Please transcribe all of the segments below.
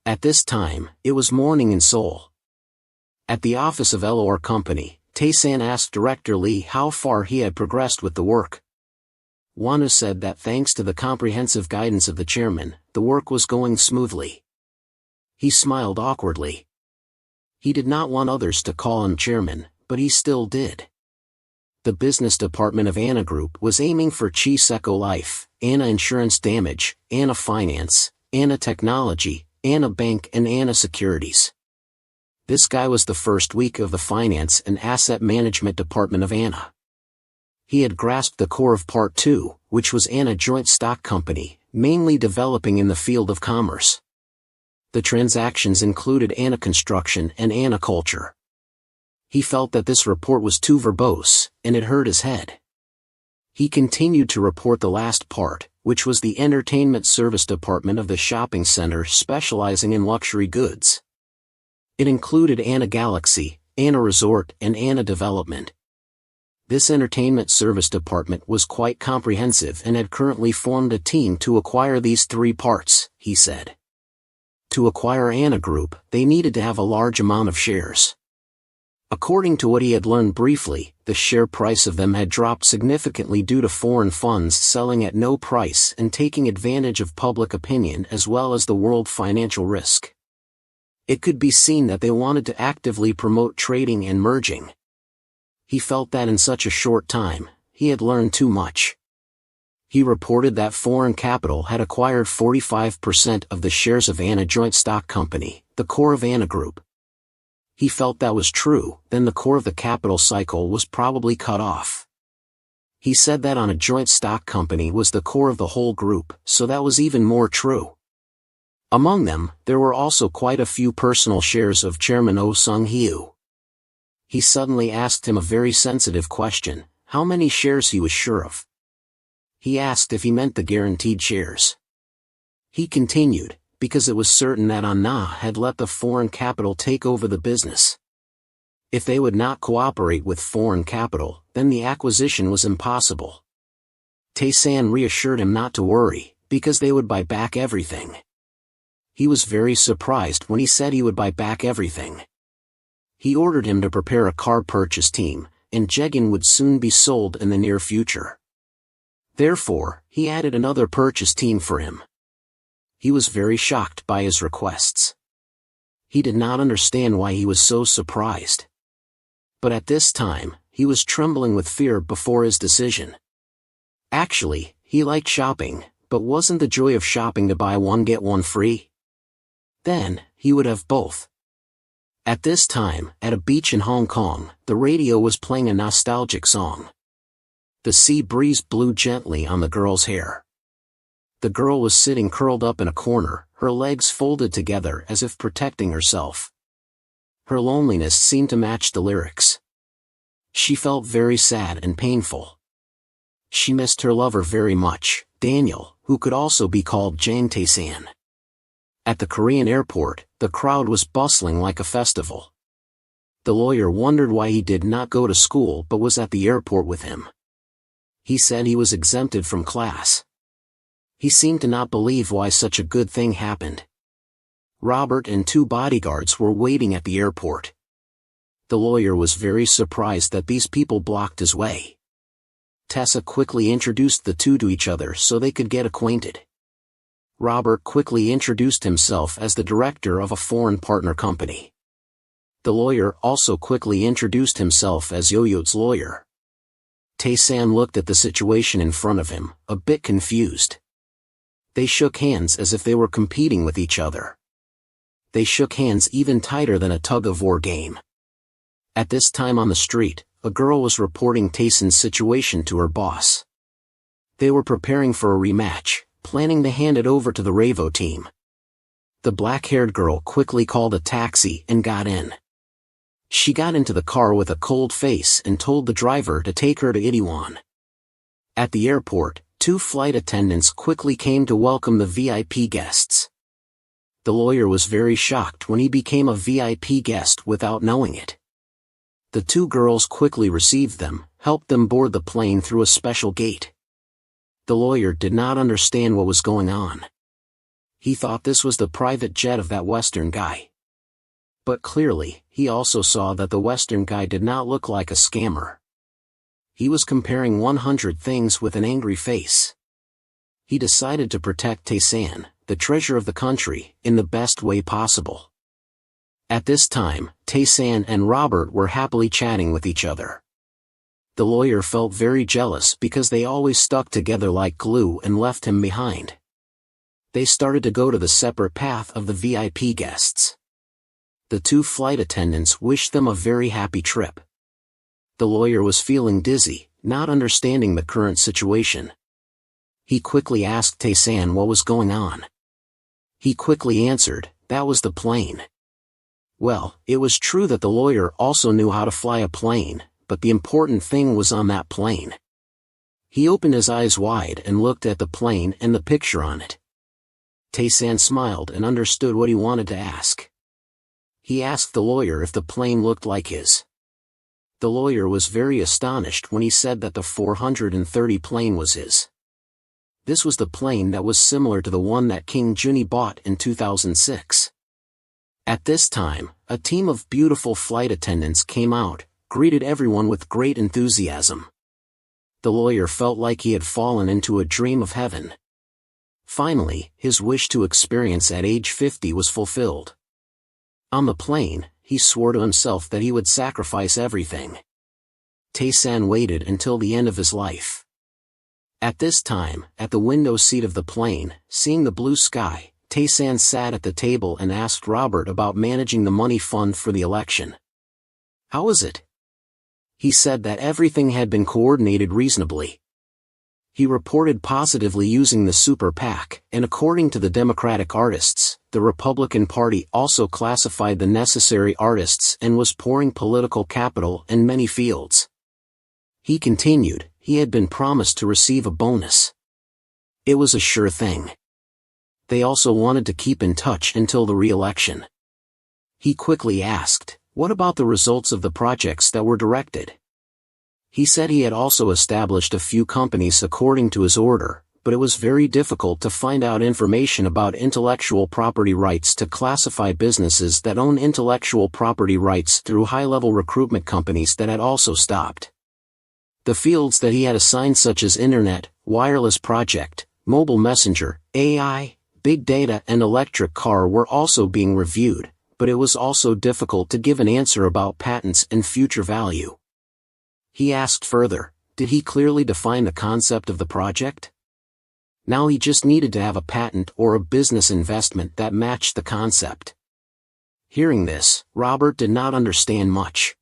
At this time, it was morning in Seoul. At the office of LOR Company, Tae-san asked Director Lee how far he had progressed with the work. Wonu said that thanks to the comprehensive guidance of the chairman, the work was going smoothly. He smiled awkwardly. He did not want others to call him chairman, but he still did. The business department of Anna Group was aiming for Chi Seco Life, Anna Insurance Damage, Anna Finance, Anna Technology, Anna Bank and Anna Securities. This guy was the first week of the Finance and Asset Management Department of Anna. He had grasped the core of Part 2, which was Anna Joint Stock Company, mainly developing in the field of commerce. The transactions included Anna Construction and Anna Culture. He felt that this report was too verbose, and it hurt his head. He continued to report the last part, which was the Entertainment Service Department of the shopping center specializing in luxury goods. It included Anna Galaxy, Anna Resort and Anna Development. This Entertainment Service Department was quite comprehensive and had currently formed a team to acquire these three parts, he said. To acquire Anna Group, they needed to have a large amount of shares. According to what he had learned briefly, the share price of them had dropped significantly due to foreign funds selling at no price and taking advantage of public opinion as well as the world financial risk. It could be seen that they wanted to actively promote trading and merging. He felt that in such a short time, he had learned too much. He reported that foreign capital had acquired 45% of the shares of Anna Joint Stock Company, the core of Anna Group. He felt that was true, then the core of the capital cycle was probably cut off. He said that on a joint stock company was the core of the whole group, so that was even more true. Among them, there were also quite a few personal shares of Chairman Oh Sung-hyu. He suddenly asked him a very sensitive question, how many shares he was sure of. He asked if he meant the guaranteed shares. He continued, because it was certain that Anna had let the foreign capital take over the business. If they would not cooperate with foreign capital, then the acquisition was impossible. Tae-san reassured him not to worry, because they would buy back everything. He was very surprised when he said he would buy back everything. He ordered him to prepare a car purchase team, and Jegan would soon be sold in the near future. Therefore, he added another purchase team for him. He was very shocked by his requests. He did not understand why he was so surprised. But at this time, he was trembling with fear before his decision. Actually, he liked shopping, but wasn't the joy of shopping to buy one get one free? Then, he would have both. At this time, at a beach in Hong Kong, the radio was playing a nostalgic song. The sea breeze blew gently on the girl's hair. The girl was sitting curled up in a corner, her legs folded together as if protecting herself. Her loneliness seemed to match the lyrics. She felt very sad and painful. She missed her lover very much, Daniel, who could also be called Jang Tae-san. At the Korean airport, the crowd was bustling like a festival. The lawyer wondered why he did not go to school but was at the airport with him. He said he was exempted from class. He seemed to not believe why such a good thing happened. Robert and two bodyguards were waiting at the airport. The lawyer was very surprised that these people blocked his way. Tessa quickly introduced the two to each other so they could get acquainted. Robert quickly introduced himself as the director of a foreign partner company. The lawyer also quickly introduced himself as Yo-Yo's lawyer. Tae-san looked at the situation in front of him, a bit confused. They shook hands as if they were competing with each other. They shook hands even tighter than a tug-of-war game. At this time on the street, a girl was reporting Tae-san's situation to her boss. They were preparing for a rematch, planning to hand it over to the Ravo team. The black-haired girl quickly called a taxi and got in. She got into the car with a cold face and told the driver to take her to Itaewon. At the airport, two flight attendants quickly came to welcome the VIP guests. The lawyer was very shocked when he became a VIP guest without knowing it. The two girls quickly received them, helped them board the plane through a special gate. The lawyer did not understand what was going on. He thought this was the private jet of that Western guy. But clearly, he also saw that the Western guy did not look like a scammer. He was comparing 100 things with an angry face. He decided to protect Tae-san, the treasure of the country, in the best way possible. At this time, Tae-san and Robert were happily chatting with each other. The lawyer felt very jealous because they always stuck together like glue and left him behind. They started to go to the separate path of the VIP guests. The two flight attendants wished them a very happy trip. The lawyer was feeling dizzy, not understanding the current situation. He quickly asked Tae-san what was going on. He quickly answered, "That was the plane." Well, it was true that the lawyer also knew how to fly a plane, but the important thing was on that plane. He opened his eyes wide and looked at the plane and the picture on it. Tae-san smiled and understood what he wanted to ask. He asked the lawyer if the plane looked like his. The lawyer was very astonished when he said that the 430 plane was his. This was the plane that was similar to the one that King Junhee bought in 2006. At this time, a team of beautiful flight attendants came out, greeted everyone with great enthusiasm. The lawyer felt like he had fallen into a dream of heaven. Finally, his wish to experience at age 50 was fulfilled. On the plane, he swore to himself that he would sacrifice everything. Tae-san waited until the end of his life. At this time, at the window seat of the plane, seeing the blue sky, Tae-san sat at the table and asked Robert about managing the money fund for the election. How was it? He said that everything had been coordinated reasonably. He reported positively using the Super PAC, and according to the Democratic artists, the Republican Party also classified the necessary artists and was pouring political capital in many fields. He continued, he had been promised to receive a bonus. It was a sure thing. They also wanted to keep in touch until the re-election. He quickly asked, what about the results of the projects that were directed? He said he had also established a few companies according to his order, but it was very difficult to find out information about intellectual property rights to classify businesses that own intellectual property rights through high-level recruitment companies that had also stopped. The fields that he had assigned such as Internet, Wireless Project, Mobile Messenger, AI, Big Data and Electric Car were also being reviewed, but it was also difficult to give an answer about patents and future value. He asked further, did he clearly define the concept of the project? Now he just needed to have a patent or a business investment that matched the concept. Hearing this, Robert did not understand much.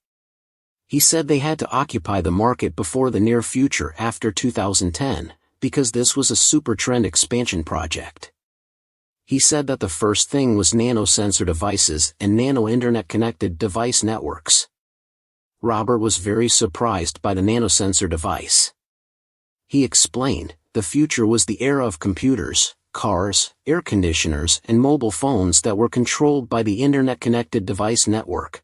He said they had to occupy the market before the near future after 2010, because this was a super trend expansion project. He said that the first thing was nano-sensor devices and nano-internet connected device networks. Robert was very surprised by the nanosensor device. He explained, the future was the era of computers, cars, air conditioners and mobile phones that were controlled by the Internet-connected device network.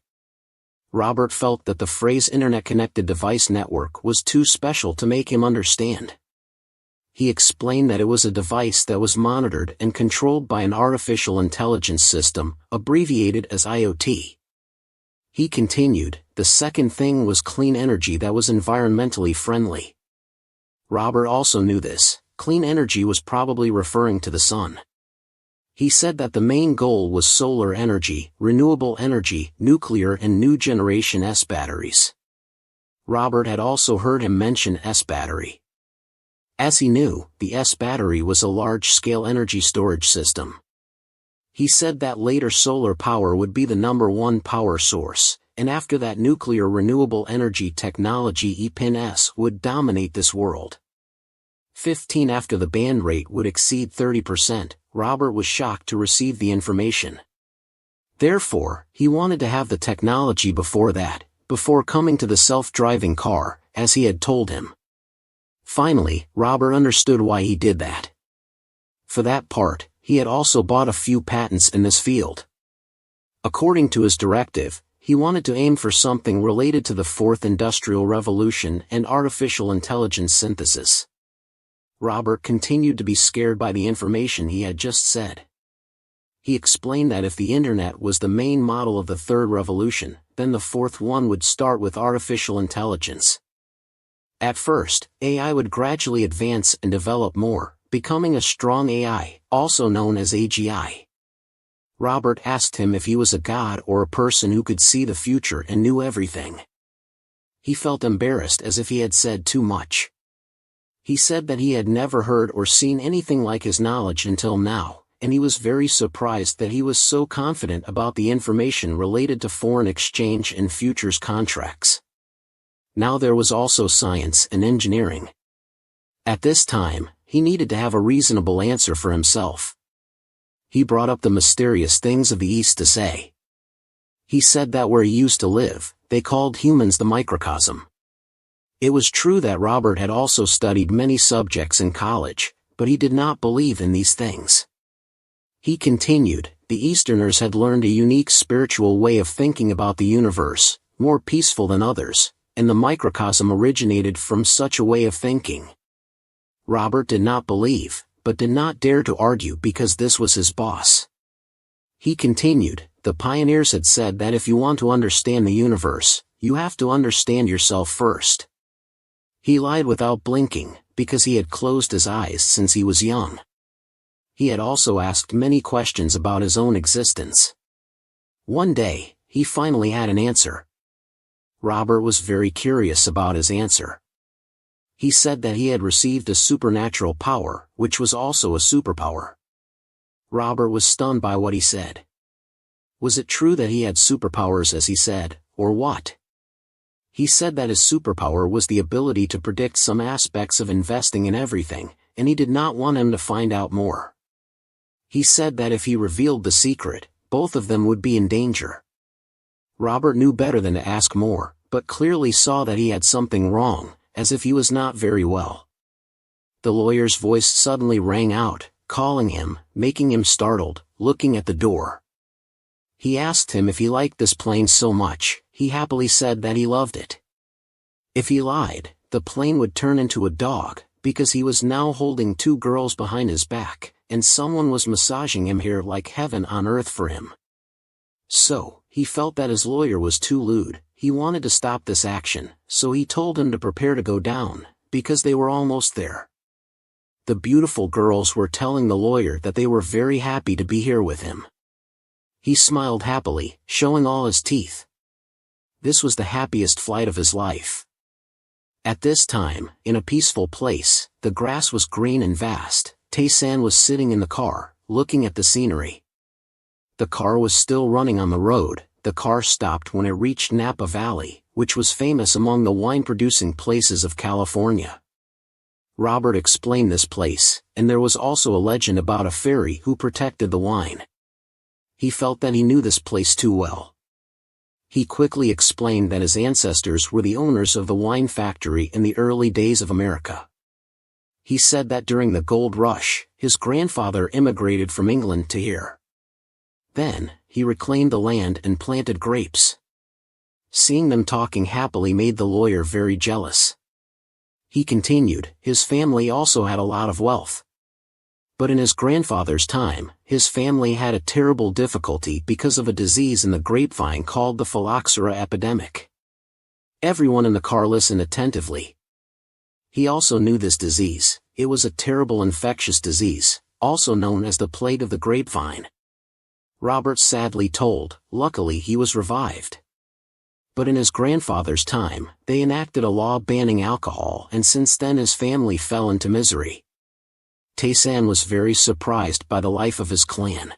Robert felt that the phrase Internet-connected device network was too special to make him understand. He explained that it was a device that was monitored and controlled by an artificial intelligence system, abbreviated as IoT. He continued, the second thing was clean energy that was environmentally friendly. Robert also knew this, clean energy was probably referring to the sun. He said that the main goal was solar energy, renewable energy, nuclear and new generation S-batteries. Robert had also heard him mention S-battery. As he knew, the S-battery was a large-scale energy storage system. He said that later solar power would be the #1 power source, and after that nuclear renewable energy technology P10 would dominate this world. 15 after the ban rate would exceed 30%, Robert was shocked to receive the information. Therefore, he wanted to have the technology before that, before coming to the self-driving car, as he had told him. Finally, Robert understood why he did that. For that part, he had also bought a few patents in this field. According to his directive, he wanted to aim for something related to the Fourth Industrial Revolution and artificial intelligence synthesis. Robert continued to be scared by the information he had just said. He explained that if the internet was the main model of the third revolution, then the fourth one would start with artificial intelligence. At first, AI would gradually advance and develop more, becoming a strong AI, also known as AGI. Robert asked him if he was a god or a person who could see the future and knew everything. He felt embarrassed as if he had said too much. He said that he had never heard or seen anything like his knowledge until now, and he was very surprised that he was so confident about the information related to foreign exchange and futures contracts. Now there was also science and engineering. At this time, he needed to have a reasonable answer for himself. He brought up the mysterious things of the East to say. He said that where he used to live, they called humans the microcosm. It was true that Robert had also studied many subjects in college, but he did not believe in these things. He continued, the Easterners had learned a unique spiritual way of thinking about the universe, more peaceful than others, and the microcosm originated from such a way of thinking. Robert did not believe, but did not dare to argue because this was his boss. He continued, the pioneers had said that if you want to understand the universe, you have to understand yourself first. He lied without blinking, because he had closed his eyes since he was young. He had also asked many questions about his own existence. One day, he finally had an answer. Robert was very curious about his answer. He said that he had received a supernatural power, which was also a superpower. Robert was stunned by what he said. Was it true that he had superpowers as he said, or what? He said that his superpower was the ability to predict some aspects of investing in everything, and he did not want him to find out more. He said that if he revealed the secret, both of them would be in danger. Robert knew better than to ask more, but clearly saw that he had something wrong, as if he was not very well. The lawyer's voice suddenly rang out, calling him, making him startled, looking at the door. He asked him if he liked this plane so much. He happily said that he loved it. If he lied, the plane would turn into a dog, because he was now holding two girls behind his back, and someone was massaging him here like heaven on earth for him. So, he felt that his lawyer was too lewd. He wanted to stop this action, so he told him to prepare to go down, because they were almost there. The beautiful girls were telling the lawyer that they were very happy to be here with him. He smiled happily, showing all his teeth. This was the happiest flight of his life. At this time, in a peaceful place, the grass was green and vast. Tae-san was sitting in the car, looking at the scenery. The car was still running on the road. The car stopped when it reached Napa Valley, which was famous among the wine-producing places of California. Robert explained this place, and there was also a legend about a fairy who protected the wine. He felt that he knew this place too well. He quickly explained that his ancestors were the owners of the wine factory in the early days of America. He said that during the gold rush, his grandfather immigrated from England to here. Then, he reclaimed the land and planted grapes. Seeing them talking happily made the lawyer very jealous. He continued, his family also had a lot of wealth. But in his grandfather's time, his family had a terrible difficulty because of a disease in the grapevine called the phylloxera epidemic. Everyone in the car listened attentively. He also knew this disease. It was a terrible infectious disease, also known as the plague of the grapevine. Robert sadly told, luckily he was revived. But in his grandfather's time, they enacted a law banning alcohol, and since then his family fell into misery. Tae-san was very surprised by the life of his clan.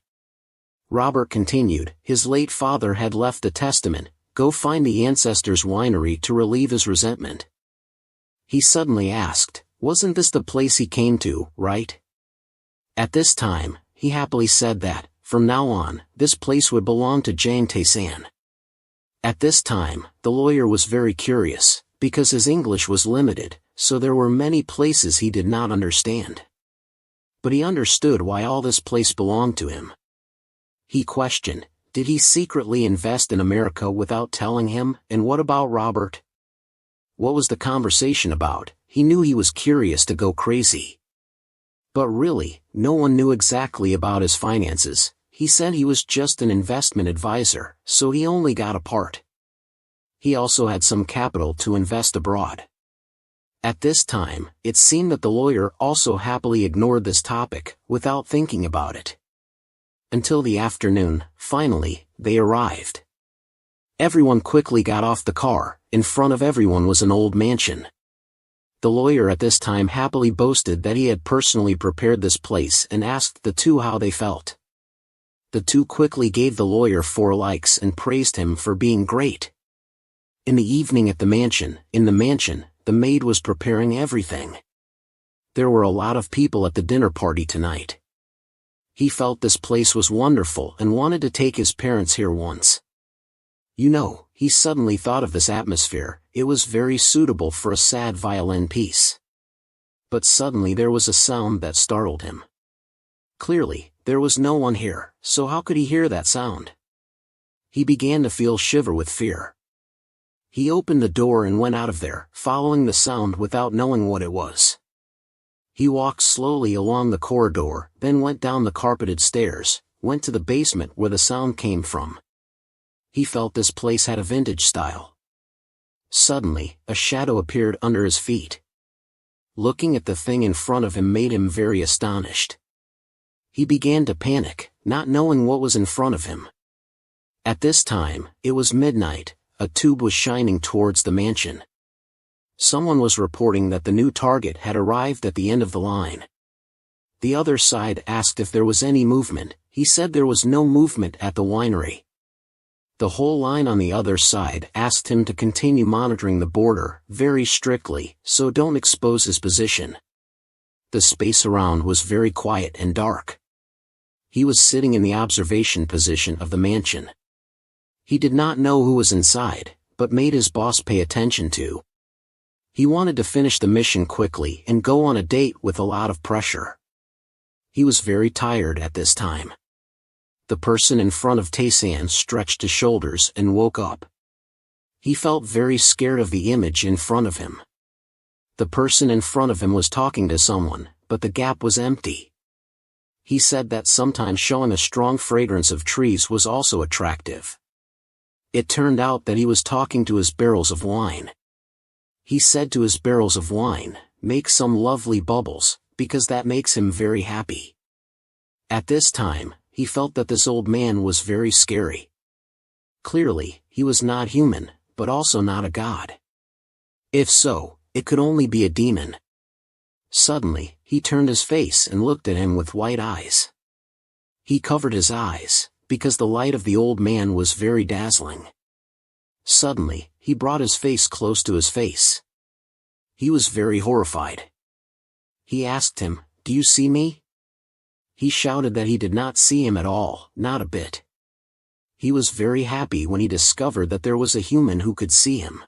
Robert continued, his late father had left a testament, go find the ancestors' winery to relieve his resentment. He suddenly asked, wasn't this the place he came to, right? At this time, he happily said that, from now on, this place would belong to Jang Tae-san. At this time, the lawyer was very curious, because his English was limited, so there were many places he did not understand. But he understood why all this place belonged to him. He questioned, did he secretly invest in America without telling him, and what about Robert? What was the conversation about? He knew he was curious to go crazy. But really, no one knew exactly about his finances. he said he was just an investment advisor, so he only got a part. He also had some capital to invest abroad. At this time, it seemed that the lawyer also happily ignored this topic, without thinking about it. Until the afternoon, finally, they arrived. Everyone quickly got off the car. In front of everyone was an old mansion. The lawyer at this time happily boasted that he had personally prepared this place and asked the two how they felt. The two quickly gave the lawyer 4 likes and praised him for being great. In the evening at the mansion, the maid was preparing everything. There were a lot of people at the dinner party tonight. He felt this place was wonderful and wanted to take his parents here once. You know, he suddenly thought of this atmosphere. It was very suitable for a sad violin piece. But suddenly there was a sound that startled him. Clearly, there was no one here, so how could he hear that sound? He began to feel shiver with fear. He opened the door and went out of there, following the sound without knowing what it was. He walked slowly along the corridor, then went down the carpeted stairs, went to the basement where the sound came from. He felt this place had a vintage style. Suddenly, a shadow appeared under his feet. Looking at the thing in front of him made him very astonished. He began to panic, not knowing what was in front of him. At this time, it was midnight. A tube was shining towards the mansion. Someone was reporting that the new target had arrived at the end of the line. The other side asked if there was any movement. He said there was no movement at the winery. The whole line on the other side asked him to continue monitoring the border very strictly, so don't expose his position. The space around was very quiet and dark. He was sitting in the observation position of the mansion. He did not know who was inside, but made his boss pay attention to. He wanted to finish the mission quickly and go on a date with a lot of pressure. He was very tired at this time. The person in front of Tae-san stretched his shoulders and woke up. He felt very scared of the image in front of him. The person in front of him was talking to someone, but the gap was empty. He said that sometimes showing a strong fragrance of trees was also attractive. It turned out that he was talking to his barrels of wine. He said to his barrels of wine, "Make some lovely bubbles, because that makes him very happy." At this time, he felt that this old man was very scary. Clearly, he was not human, but also not a god. If so, it could only be a demon. Suddenly, he turned his face and looked at him with white eyes. He covered his eyes, because the light of the old man was very dazzling. Suddenly, he brought his face close to his face. He was very horrified. He asked him, "Do you see me?" He shouted that he did not see him at all, not a bit. He was very happy when he discovered that there was a human who could see him.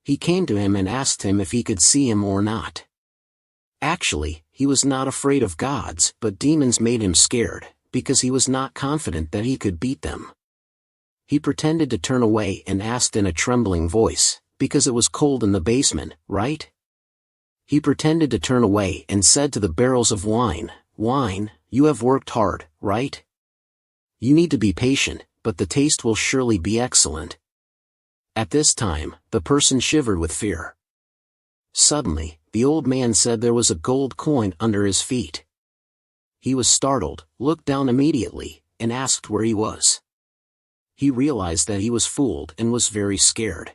He came to him and asked him if he could see him or not. Actually, he was not afraid of gods, but demons made him scared, because he was not confident that he could beat them. He pretended to turn away and asked in a trembling voice, because it was cold in the basement, right? He pretended to turn away and said to the barrels of wine, "Wine, you have worked hard, right? You need to be patient, but the taste will surely be excellent." At this time, the person shivered with fear. Suddenly, the old man said there was a gold coin under his feet. He was startled, looked down immediately, and asked where he was. He realized that he was fooled and was very scared.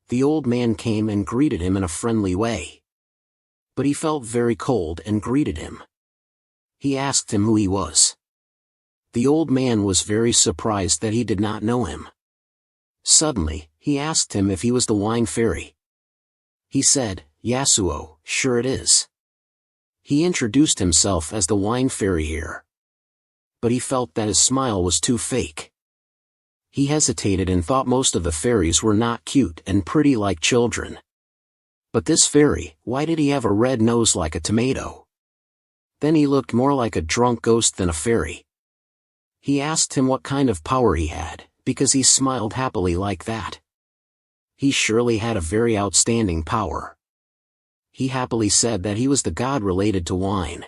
The old man came and greeted him in a friendly way. But he felt very cold and greeted him. He asked him who he was. The old man was very surprised that he did not know him. Suddenly, he asked him if he was the wine fairy. He said, "Yasuo, sure it is." He introduced himself as the wine fairy here. But he felt that his smile was too fake. He hesitated and thought most of the fairies were not cute and pretty like children. But this fairy, why did he have a red nose like a tomato? Then he looked more like a drunk ghost than a fairy. He asked him what kind of power he had, because he smiled happily like that. He surely had a very outstanding power. He happily said that he was the god related to wine.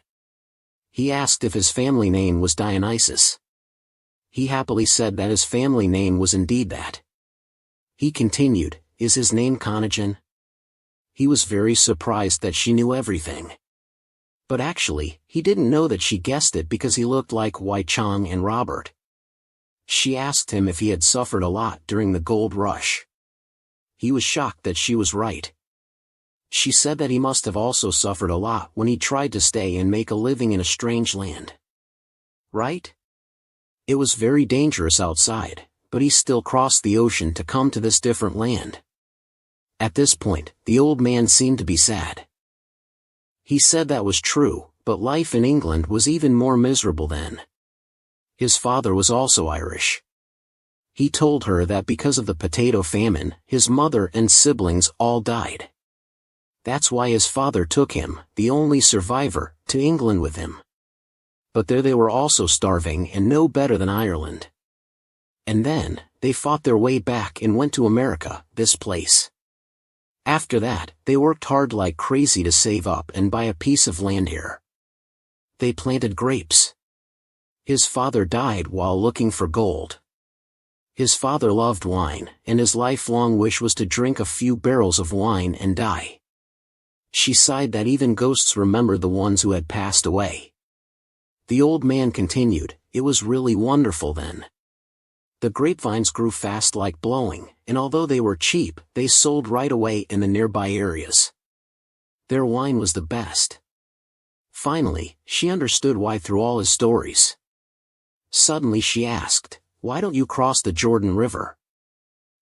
He asked if his family name was Dionysus. He happily said that his family name was indeed that. He continued, "Is his name Conagen?" He was very surprised that she knew everything. But actually, he didn't know that she guessed it because he looked like Wei Chang and Robert. She asked him if he had suffered a lot during the gold rush. He was shocked that she was right. She said that he must have also suffered a lot when he tried to stay and make a living in a strange land. Right? It was very dangerous outside, but he still crossed the ocean to come to this different land. At this point, the old man seemed to be sad. He said that was true, but life in England was even more miserable then. His father was also Irish. He told her that because of the potato famine, his mother and siblings all died. That's why his father took him, the only survivor, to England with him. But there they were also starving and no better than Ireland. And then, they fought their way back and went to America, this place. After that, they worked hard like crazy to save up and buy a piece of land here. They planted grapes. His father died while looking for gold. His father loved wine, and his lifelong wish was to drink a few barrels of wine and die. She sighed that even ghosts remembered the ones who had passed away. The old man continued, "It was really wonderful then. The grapevines grew fast like blowing, and although they were cheap, they sold right away in the nearby areas. Their wine was the best." Finally, she understood why through all his stories. Suddenly she asked, "Why don't you cross the Jordan River?"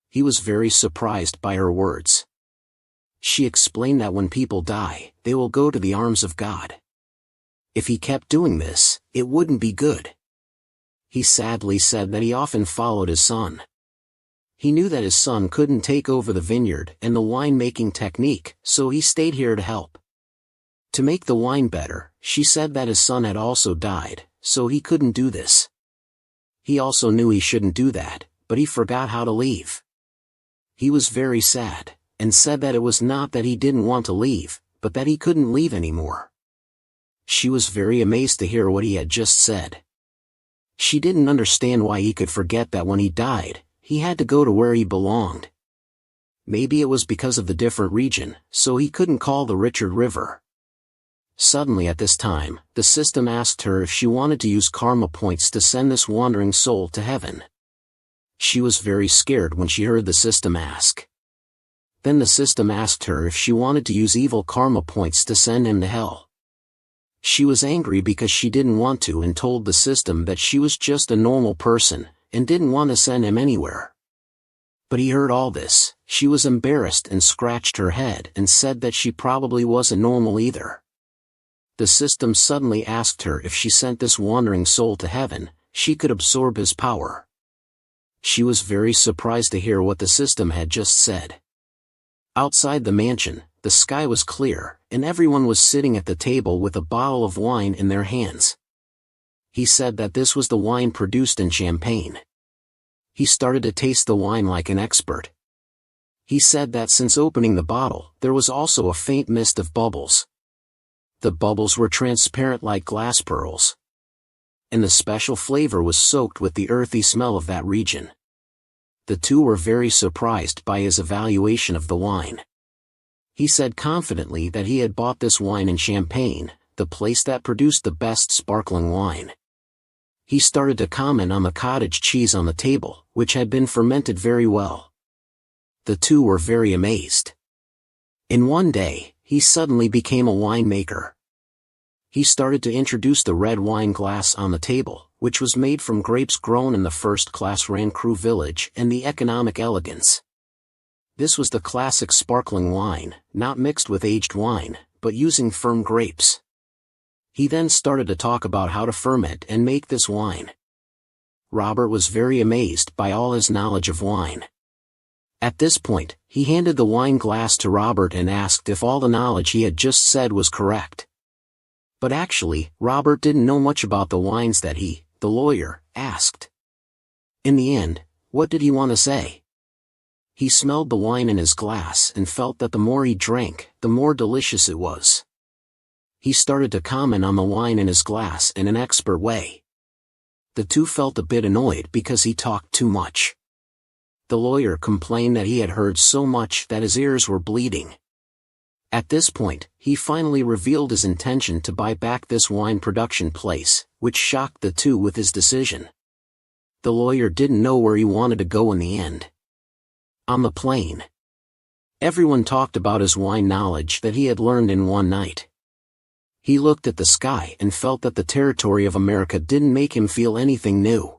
He was very surprised by her words. She explained that when people die, they will go to the arms of God. If he kept doing this, it wouldn't be good. He sadly said that he often followed his son. He knew that his son couldn't take over the vineyard and the wine-making technique, so he stayed here to help. To make the wine better, she said that his son had also died, so he couldn't do this. He also knew he shouldn't do that, but he forgot how to leave. He was very sad, and said that it was not that he didn't want to leave, but that he couldn't leave anymore. She was very amazed to hear what he had just said. She didn't understand why he could forget that when he died, he had to go to where he belonged. Maybe it was because of the different region, so he couldn't call the Richard River. Suddenly at this time, the system asked her if she wanted to use karma points to send this wandering soul to heaven. She was very scared when she heard the system ask. Then the system asked her if she wanted to use evil karma points to send him to hell. She was angry because she didn't want to and told the system that she was just a normal person, and didn't want to send him anywhere. But he heard all this. She was embarrassed and scratched her head and said that she probably wasn't normal either. The system suddenly asked her if she sent this wandering soul to heaven, she could absorb his power. She was very surprised to hear what the system had just said. Outside the mansion, the sky was clear, and everyone was sitting at the table with a bottle of wine in their hands. He said that this was the wine produced in Champagne. He started to taste the wine like an expert. He said that since opening the bottle, there was also a faint mist of bubbles. The bubbles were transparent like glass pearls. And the special flavor was soaked with the earthy smell of that region. The two were very surprised by his evaluation of the wine. He said confidently that he had bought this wine in Champagne, the place that produced the best sparkling wine. He started to comment on the cottage cheese on the table, which had been fermented very well. The two were very amazed. In one day, he suddenly became a winemaker. He started to introduce the red wine glass on the table, which was made from grapes grown in the first-class Rancru village and the economic elegance. This was the classic sparkling wine, not mixed with aged wine, but using firm grapes. He then started to talk about how to ferment and make this wine. Robert was very amazed by all his knowledge of wine. At this point, he handed the wine glass to Robert and asked if all the knowledge he had just said was correct. But actually, Robert didn't know much about the wines that he, the lawyer, asked. In the end, what did he want to say? He smelled the wine in his glass and felt that the more he drank, the more delicious it was. He started to comment on the wine in his glass in an expert way. The two felt a bit annoyed because he talked too much. The lawyer complained that he had heard so much that his ears were bleeding. At this point, he finally revealed his intention to buy back this wine production place, which shocked the two with his decision. The lawyer didn't know where he wanted to go in the end. On the plane, everyone talked about his wine knowledge that he had learned in one night. He looked at the sky and felt that the territory of America didn't make him feel anything new.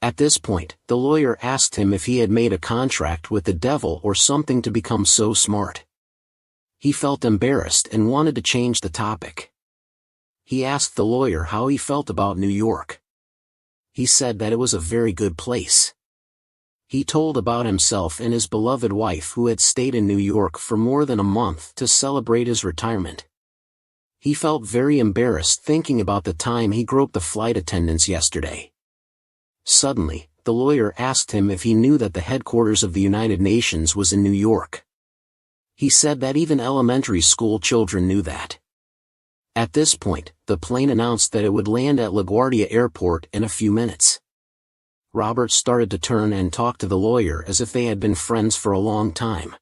At this point, the lawyer asked him if he had made a contract with the devil or something to become so smart. He felt embarrassed and wanted to change the topic. He asked the lawyer how he felt about New York. He said that it was a very good place. He told about himself and his beloved wife who had stayed in New York for more than a month to celebrate his retirement. He felt very embarrassed thinking about the time he groped the flight attendants yesterday. Suddenly, the lawyer asked him if he knew that the headquarters of the United Nations was in New York. He said that even elementary school children knew that. At this point, the plane announced that it would land at LaGuardia Airport in a few minutes. Robert started to turn and talk to the lawyer as if they had been friends for a long time.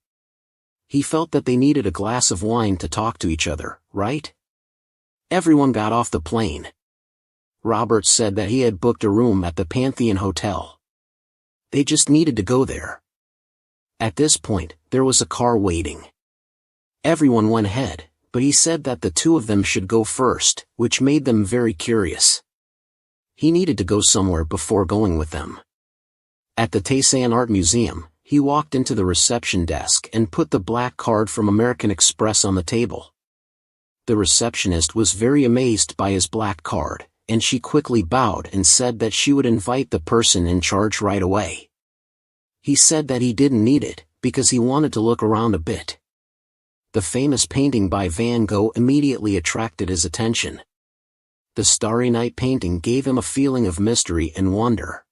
He felt that they needed a glass of wine to talk to each other, right? Everyone got off the plane. Robert said that he had booked a room at the Pantheon Hotel. They just needed to go there. At this point, there was a car waiting. Everyone went ahead, but he said that the two of them should go first, which made them very curious. He needed to go somewhere before going with them. At the Taisan Art Museum, he walked into the reception desk and put the black card from American Express on the table. The receptionist was very amazed by his black card, and she quickly bowed and said that she would invite the person in charge right away. He said that he didn't need it, because he wanted to look around a bit. The famous painting by Van Gogh immediately attracted his attention. The Starry Night painting gave him a feeling of mystery and wonder.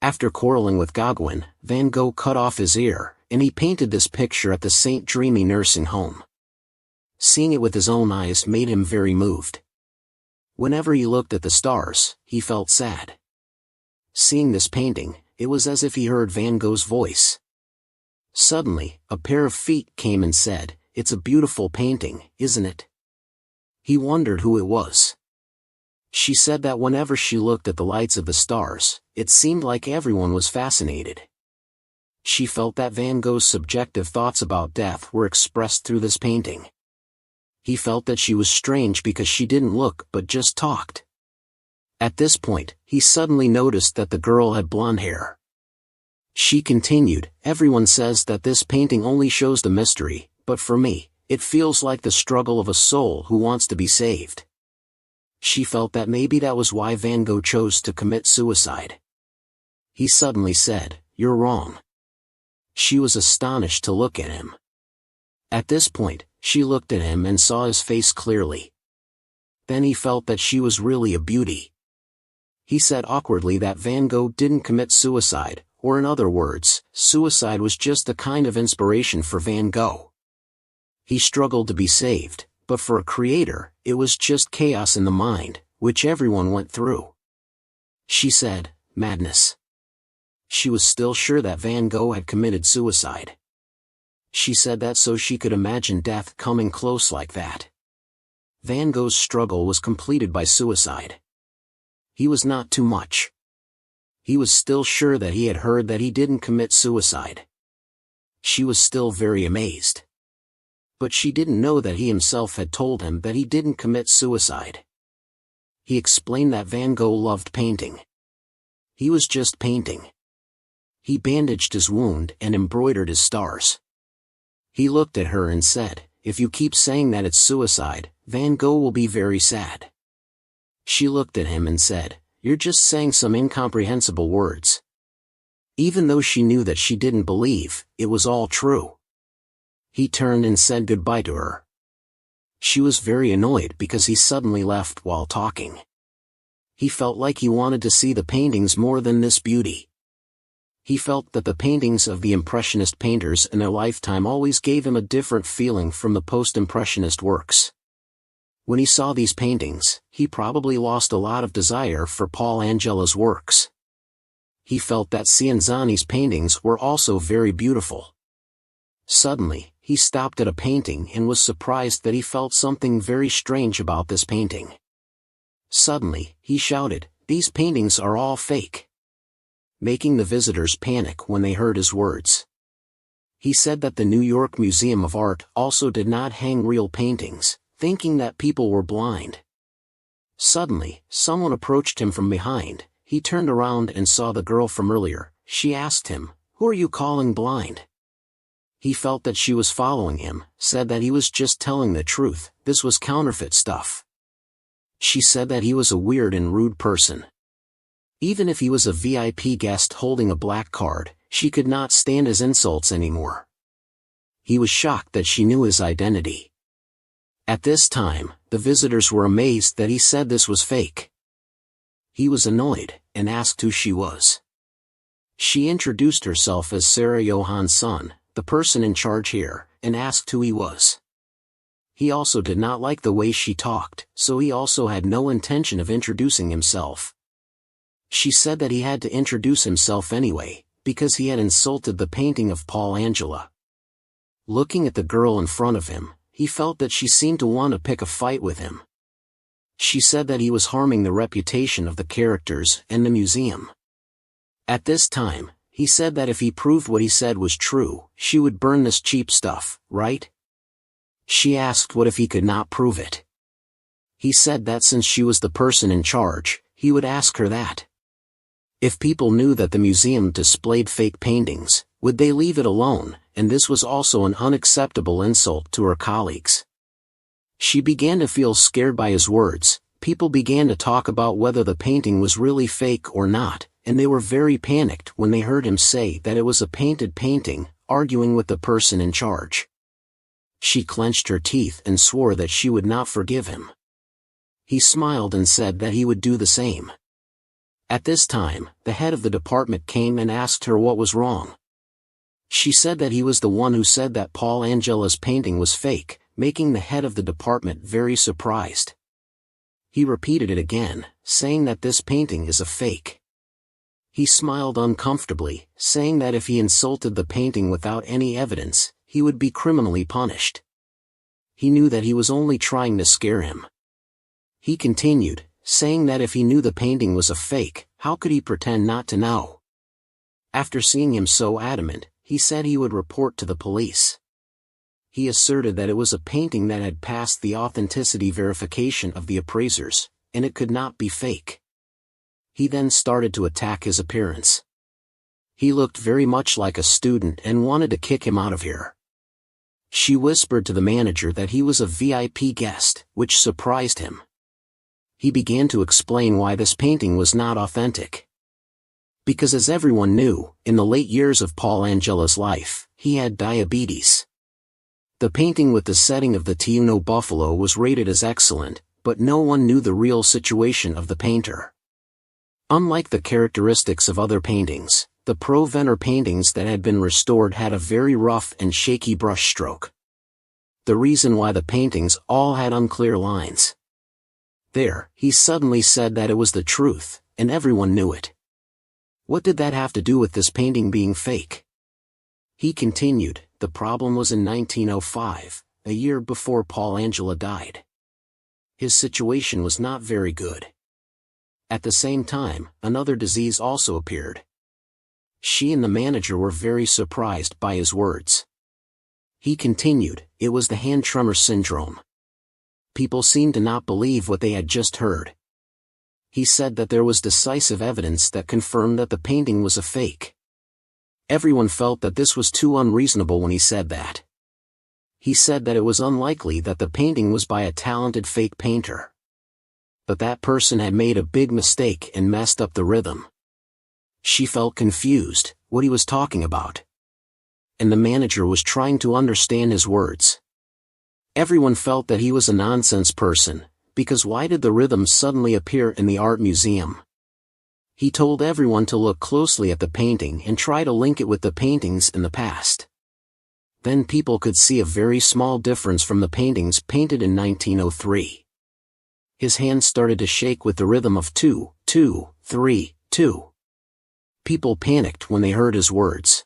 After quarreling with Gauguin, Van Gogh cut off his ear, and he painted this picture at the St. Dreamy nursing home. Seeing it with his own eyes made him very moved. Whenever he looked at the stars, he felt sad. Seeing this painting, it was as if he heard Van Gogh's voice. Suddenly, a pair of feet came and said, "It's a beautiful painting, isn't it?" He wondered who it was. She said that whenever she looked at the lights of the stars, it seemed like everyone was fascinated. She felt that Van Gogh's subjective thoughts about death were expressed through this painting. He felt that she was strange because she didn't look but just talked. At this point, he suddenly noticed that the girl had blonde hair. She continued, "Everyone says that this painting only shows the mystery, but for me, it feels like the struggle of a soul who wants to be saved." She felt that maybe that was why Van Gogh chose to commit suicide. He suddenly said, "You're wrong." She was astonished to look at him. At this point, she looked at him and saw his face clearly. Then he felt that she was really a beauty. He said awkwardly that Van Gogh didn't commit suicide, or in other words, suicide was just a kind of inspiration for Van Gogh. He struggled to be saved, but for a creator, it was just chaos in the mind, which everyone went through. She said, "Madness." She was still sure that Van Gogh had committed suicide. She said that so she could imagine death coming close like that. Van Gogh's struggle was completed by suicide. He was not too much. He was still sure that he had heard that he didn't commit suicide. She was still very amazed. But she didn't know that he himself had told him that he didn't commit suicide. He explained that Van Gogh loved painting. He was just painting. He bandaged his wound and embroidered his stars. He looked at her and said, "If you keep saying that it's suicide, Van Gogh will be very sad." She looked at him and said, "You're just saying some incomprehensible words." Even though she knew that she didn't believe, it was all true. He turned and said goodbye to her. She was very annoyed because he suddenly left while talking. He felt like he wanted to see the paintings more than this beauty. He felt that the paintings of the Impressionist painters in their lifetime always gave him a different feeling from the post-Impressionist works. When he saw these paintings, he probably lost a lot of desire for Paul Angela's works. He felt that Cianzani's paintings were also very beautiful. Suddenly, he stopped at a painting and was surprised that he felt something very strange about this painting. Suddenly, he shouted, "These paintings are all fake," making the visitors panic when they heard his words. He said that the New York Museum of Art also did not hang real paintings, thinking that people were blind. Suddenly, someone approached him from behind. He turned around and saw the girl from earlier. She asked him, "Who are you calling blind?" He felt that she was following him, said that he was just telling the truth, this was counterfeit stuff. She said that he was a weird and rude person. Even if he was a VIP guest holding a black card, she could not stand his insults anymore. He was shocked that she knew his identity. At this time, the visitors were amazed that he said this was fake. He was annoyed, and asked who she was. She introduced herself as Sarah Johann's son, the person in charge here, and asked who he was. He also did not like the way she talked, so he also had no intention of introducing himself. She said that he had to introduce himself anyway, because he had insulted the painting of Paul Angela. Looking at the girl in front of him, he felt that she seemed to want to pick a fight with him. She said that he was harming the reputation of the characters and the museum. At this time, he said that if he proved what he said was true, she would burn this cheap stuff, right? She asked what if he could not prove it. He said that since she was the person in charge, he would ask her that. If people knew that the museum displayed fake paintings, would they leave it alone? And this was also an unacceptable insult to her colleagues. She began to feel scared by his words. People began to talk about whether the painting was really fake or not, and they were very panicked when they heard him say that it was a painted painting, arguing with the person in charge. She clenched her teeth and swore that she would not forgive him. He smiled and said that he would do the same. At this time, the head of the department came and asked her what was wrong. She said that he was the one who said that Paul Angela's painting was fake, making the head of the department very surprised. He repeated it again, saying that this painting is a fake. He smiled uncomfortably, saying that if he insulted the painting without any evidence, he would be criminally punished. He knew that he was only trying to scare him. He continued, saying that if he knew the painting was a fake, how could he pretend not to know? After seeing him so adamant, he said he would report to the police. He asserted that it was a painting that had passed the authenticity verification of the appraisers, and it could not be fake. He then started to attack his appearance. He looked very much like a student and wanted to kick him out of here. She whispered to the manager that he was a VIP guest, which surprised him. He began to explain why this painting was not authentic. Because as everyone knew, in the late years of Paul Angela's life, he had diabetes. The painting with the setting of the Tiuno buffalo was rated as excellent, but no one knew the real situation of the painter. Unlike the characteristics of other paintings, the Pro-Venner paintings that had been restored had a very rough and shaky brushstroke. The reason why the paintings all had unclear lines. There, he suddenly said that it was the truth, and everyone knew it. What did that have to do with this painting being fake? He continued, the problem was in 1905, a year before Paul Angela died. His situation was not very good. At the same time, another disease also appeared. She and the manager were very surprised by his words. He continued, it was the hand tremor syndrome. People seemed to not believe what they had just heard. He said that there was decisive evidence that confirmed that the painting was a fake. Everyone felt that this was too unreasonable when he said that. He said that it was unlikely that the painting was by a talented fake painter. But that person had made a big mistake and messed up the rhythm. She felt confused, what he was talking about. And the manager was trying to understand his words. Everyone felt that he was a nonsense person, because why did the rhythm suddenly appear in the art museum? He told everyone to look closely at the painting and try to link it with the paintings in the past. Then people could see a very small difference from the paintings painted in 1903. His hands started to shake with the rhythm of 2, 2, 3, 2. People panicked when they heard his words.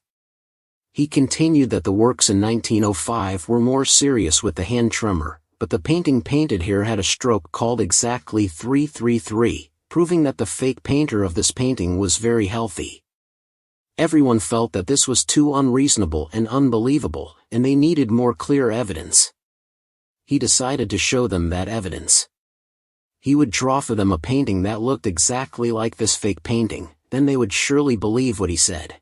He continued that the works in 1905 were more serious with the hand tremor, but the painting painted here had a stroke called exactly 333, proving that the fake painter of this painting was very healthy. Everyone felt that this was too unreasonable and unbelievable, and they needed more clear evidence. He decided to show them that evidence. He would draw for them a painting that looked exactly like this fake painting, then they would surely believe what he said.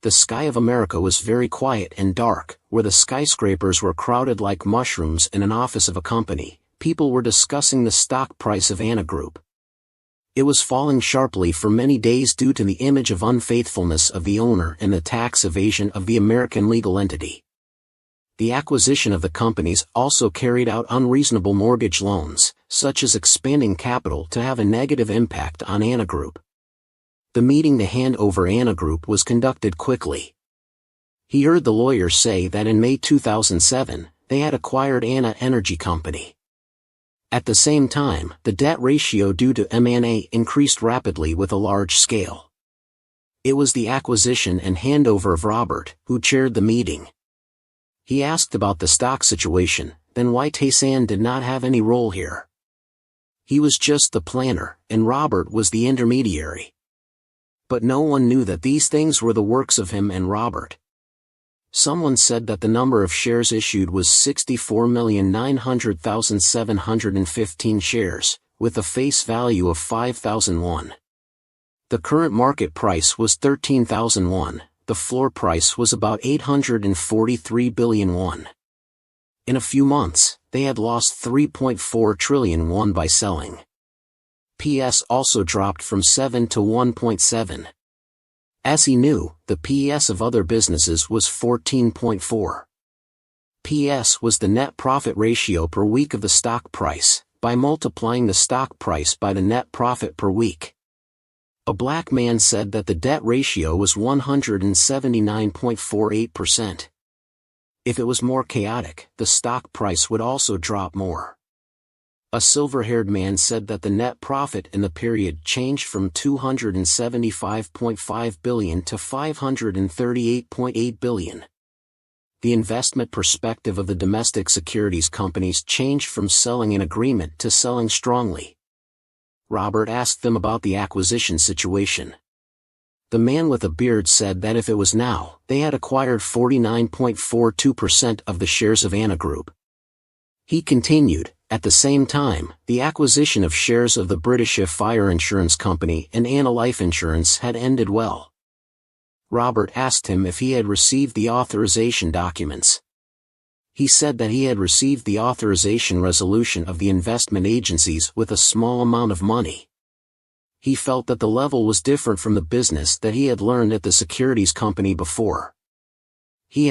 The sky of America was very quiet and dark, where the skyscrapers were crowded like mushrooms in an office of a company. People were discussing the stock price of Anna Group. It was falling sharply for many days due to the image of unfaithfulness of the owner and the tax evasion of the American legal entity. The acquisition of the companies also carried out unreasonable mortgage loans, such as expanding capital to have a negative impact on Anna Group. The meeting to hand over Anna Group was conducted quickly. He heard the lawyer say that in May 2007, they had acquired Anna Energy Company. At the same time, the debt ratio due to M&A increased rapidly with a large scale. It was the acquisition and handover of Robert, who chaired the meeting. He asked about the stock situation, then why Tae-san did not have any role here. He was just the planner, and Robert was the intermediary. But no one knew that these things were the works of him and Robert. Someone said that the number of shares issued was 64,900,715 shares, with a face value of 5,000 won. The current market price was 13,000 won, the floor price was about 843 billion won. In a few months, they had lost 3.4 trillion won by selling. PS also dropped from 7 to 1.7. As he knew, the PS of other businesses was 14.4. PS was the net profit ratio per week of the stock price, by multiplying the stock price by the net profit per week. A black man said that the debt ratio was 179.48%. If it was more chaotic, the stock price would also drop more. A silver-haired man said that the net profit in the period changed from 275.5 billion to 538.8 billion. The investment perspective of the domestic securities companies changed from selling in agreement to selling strongly. Robert asked them about the acquisition situation. The man with a beard said that if it was now, they had acquired 49.42% of the shares of Anna Group. He continued, at the same time, the acquisition of shares of the British Fire Insurance Company and Anna Life Insurance had ended well. Robert asked him if he had received the authorization documents. He said that he had received the authorization resolution of the investment agencies with a small amount of money. He felt that the level was different from the business that he had learned at the securities company before. He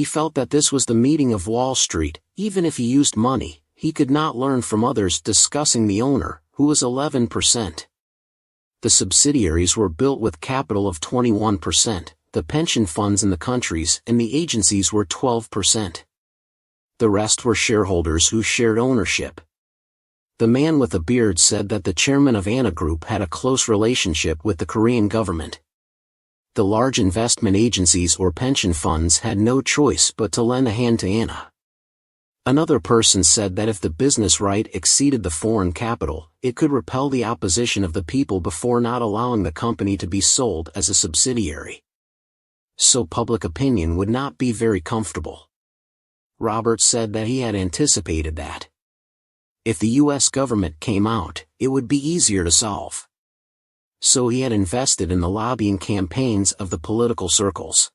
felt that this was the meeting of Wall Street. Even if he used money, he could not learn from others discussing the owner, who was 11%. The subsidiaries were built with capital of 21%, the pension funds in the countries and the agencies were 12%. The rest were shareholders who shared ownership. The man with the beard said that the chairman of Anna Group had a close relationship with the Korean government. The large investment agencies or pension funds had no choice but to lend a hand to Anna. Another person said that if the business right exceeded the foreign capital, it could repel the opposition of the people before not allowing the company to be sold as a subsidiary. So public opinion would not be very comfortable. Robert said that he had anticipated that. If the U.S. government came out, it would be easier to solve. So he had invested in the lobbying campaigns of the political circles.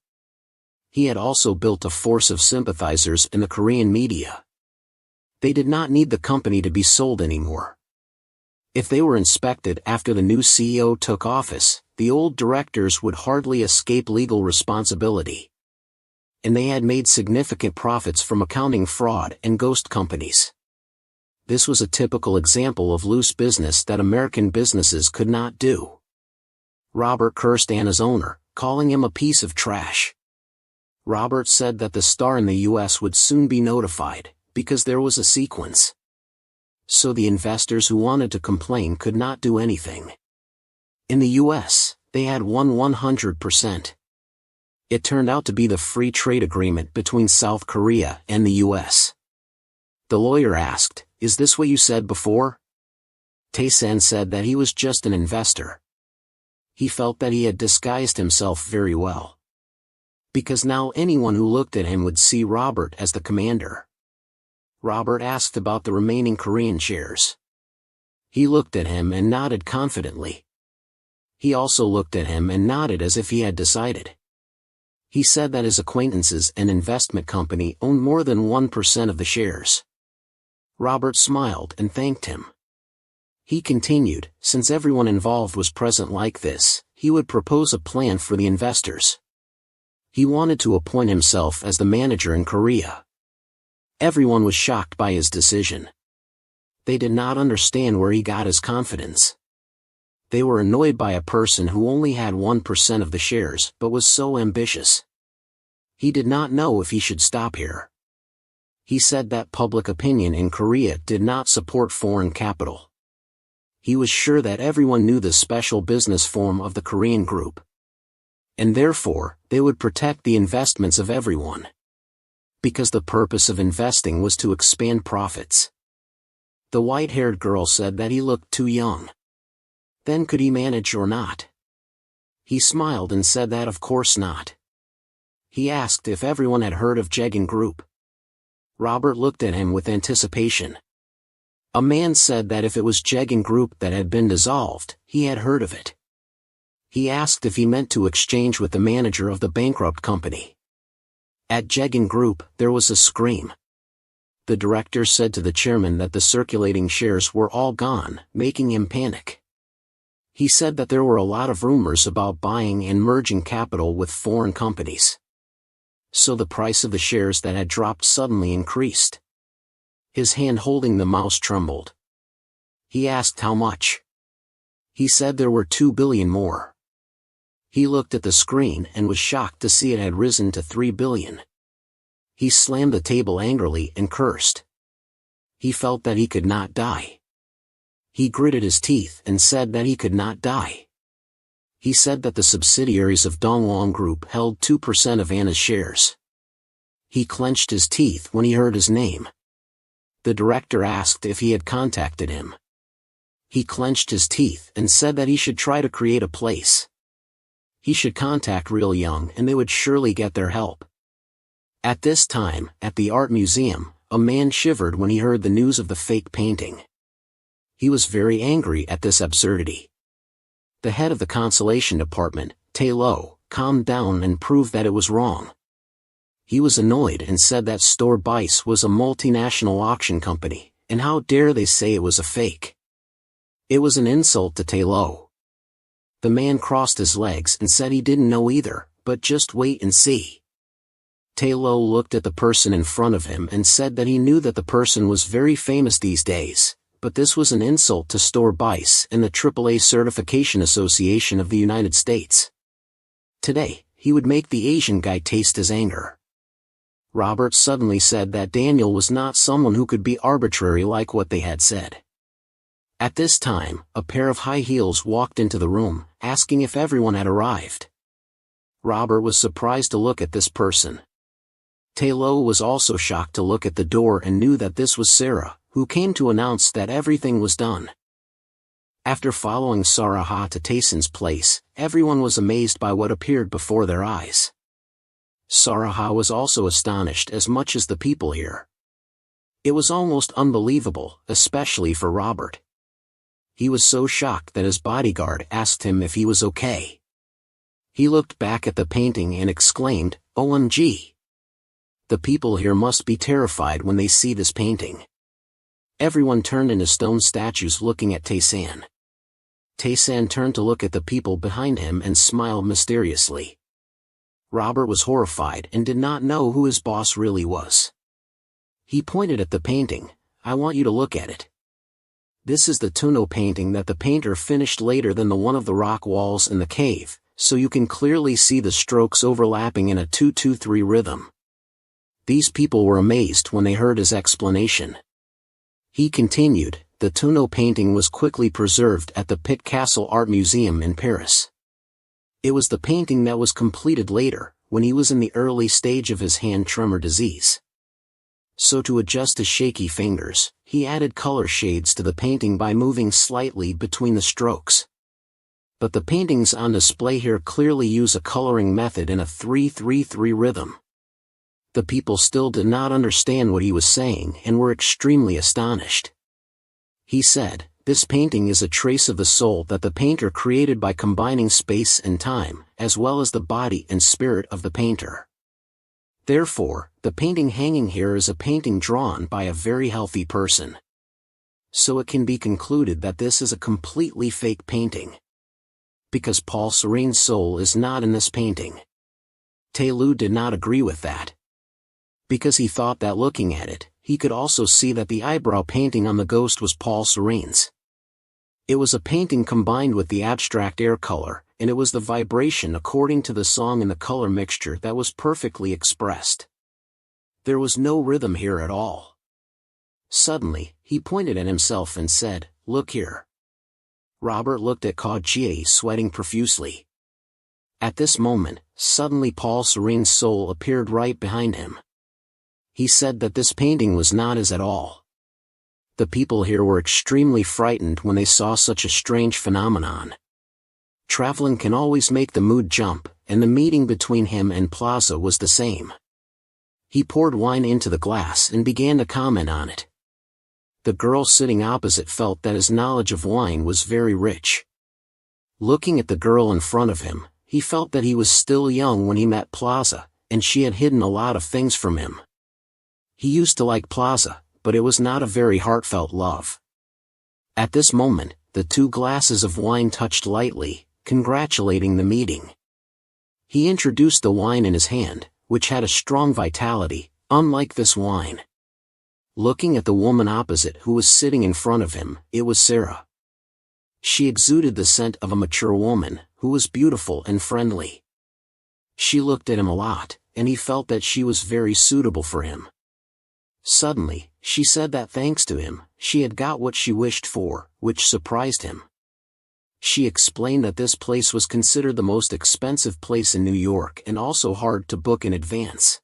He had also built a force of sympathizers in the Korean media. They did not need the company to be sold anymore. If they were inspected after the new CEO took office, the old directors would hardly escape legal responsibility. And they had made significant profits from accounting fraud and ghost companies. This was a typical example of loose business that American businesses could not do. Robert cursed Anna's owner, calling him a piece of trash. Robert said that the Star in the U.S. would soon be notified, because there was a sequence. so the investors who wanted to complain could not do anything. In the US, they had won 100%. It turned out to be the free trade agreement between South Korea and the US. The lawyer asked, "Is this what you said before?" Tae-san said that he was just an investor. He felt that he had disguised himself very well, because now anyone who looked at him would see Robert as the commander. Robert asked about the remaining Korean shares. He looked at him and nodded confidently. He also looked at him and nodded as if he had decided. He said that his acquaintances and investment company owned more than 1% of the shares. Robert smiled and thanked him. He continued, since everyone involved was present like this, he would propose a plan for the investors. He wanted to appoint himself as the manager in Korea. Everyone was shocked by his decision. They did not understand where he got his confidence. They were annoyed by a person who only had 1% of the shares but was so ambitious. He did not know if he should stop here. He said that public opinion in Korea did not support foreign capital. He was sure that everyone knew the special business form of the Korean group, and therefore, they would protect the investments of everyone, because the purpose of investing was to expand profits. The white-haired girl said that he looked too young. Then could he manage or not? He smiled and said that of course not. He asked if everyone had heard of Jegan Group. Robert looked at him with anticipation. A man said that if it was Jegan Group that had been dissolved, he had heard of it. He asked if he meant to exchange with the manager of the bankrupt company. At Jegan Group, there was a scream. The director said to the chairman that the circulating shares were all gone, making him panic. He said that there were a lot of rumors about buying and merging capital with foreign companies. So the price of the shares that had dropped suddenly increased. His hand holding the mouse trembled. He asked how much. He said there were 2 billion more. He looked at the screen and was shocked to see it had risen to 3 billion. He slammed the table angrily and cursed. He felt that he could not die. He gritted his teeth and said that he could not die. He said that the subsidiaries of Dongwon Group held 2% of Anna's shares. He clenched his teeth when he heard his name. The director asked if he had contacted him. He clenched his teeth and said that he should try to create a place. He should contact Real Young and they would surely get their help. At this time, at the art museum, a man shivered when he heard the news of the fake painting. He was very angry at this absurdity. The head of the consolation department, Tae-lo, calmed down and proved that it was wrong. He was annoyed and said that Store Bice was a multinational auction company, and how dare they say it was a fake. It was an insult to Tae-lo. The man crossed his legs and said he didn't know either, but just wait and see. Tae-lo looked at the person in front of him and said that he knew that the person was very famous these days, but this was an insult to Store Bice and the AAA Certification Association of the United States. Today, he would make the Asian guy taste his anger. Robert suddenly said that Daniel was not someone who could be arbitrary like what they had said. At this time, a pair of high heels walked into the room, asking if everyone had arrived. Robert was surprised to look at this person. Tae-lo was also shocked to look at the door and knew that this was Sarah, who came to announce that everything was done. After following Sarah to Tae-san's place, everyone was amazed by what appeared before their eyes. Sarah was also astonished as much as the people here. It was almost unbelievable, especially for Robert. He was so shocked that his bodyguard asked him if he was okay. He looked back at the painting and exclaimed, "OMG! The people here must be terrified when they see this painting." Everyone turned into stone statues looking at Tae-san. Tae-san turned to look at the people behind him and smiled mysteriously. Robert was horrified and did not know who his boss really was. He pointed at the painting. "I want you to look at it. This is the Tuno painting that the painter finished later than the one of the rock walls in the cave, so you can clearly see the strokes overlapping in a 2-2-3 rhythm." These people were amazed when they heard his explanation. He continued, the Tuno painting was quickly preserved at the Pitt Castle Art Museum in Paris. It was the painting that was completed later, when he was in the early stage of his hand tremor disease. So to adjust his shaky fingers, he added color shades to the painting by moving slightly between the strokes. But the paintings on display here clearly use a coloring method in a 3-3-3 rhythm. The people still did not understand what he was saying and were extremely astonished. He said, this painting is a trace of the soul that the painter created by combining space and time, as well as the body and spirit of the painter. Therefore, the painting hanging here is a painting drawn by a very healthy person. So it can be concluded that this is a completely fake painting. Because Paul Serene's soul is not in this painting. Taylor did not agree with that. Because he thought that looking at it, he could also see that the eyebrow painting on the ghost was Paul Serene's. It was a painting combined with the abstract air color, and it was the vibration according to the song and the color mixture that was perfectly expressed. There was no rhythm here at all. Suddenly, he pointed at himself and said, look here. Robert looked at Kaujie sweating profusely. At this moment, suddenly Paul Serene's soul appeared right behind him. He said that this painting was not his at all. The people here were extremely frightened when they saw such a strange phenomenon. Traveling can always make the mood jump, and the meeting between him and Plaza was the same. He poured wine into the glass and began to comment on it. The girl sitting opposite felt that his knowledge of wine was very rich. Looking at the girl in front of him, he felt that he was still young when he met Plaza, and she had hidden a lot of things from him. He used to like Plaza, but it was not a very heartfelt love. At this moment, the two glasses of wine touched lightly, congratulating the meeting. He introduced the wine in his hand, which had a strong vitality, unlike this wine. Looking at the woman opposite who was sitting in front of him, it was Sarah. She exuded the scent of a mature woman, who was beautiful and friendly. She looked at him a lot, and he felt that she was very suitable for him. Suddenly, she said that thanks to him, she had got what she wished for, which surprised him. She explained that this place was considered the most expensive place in New York and also hard to book in advance.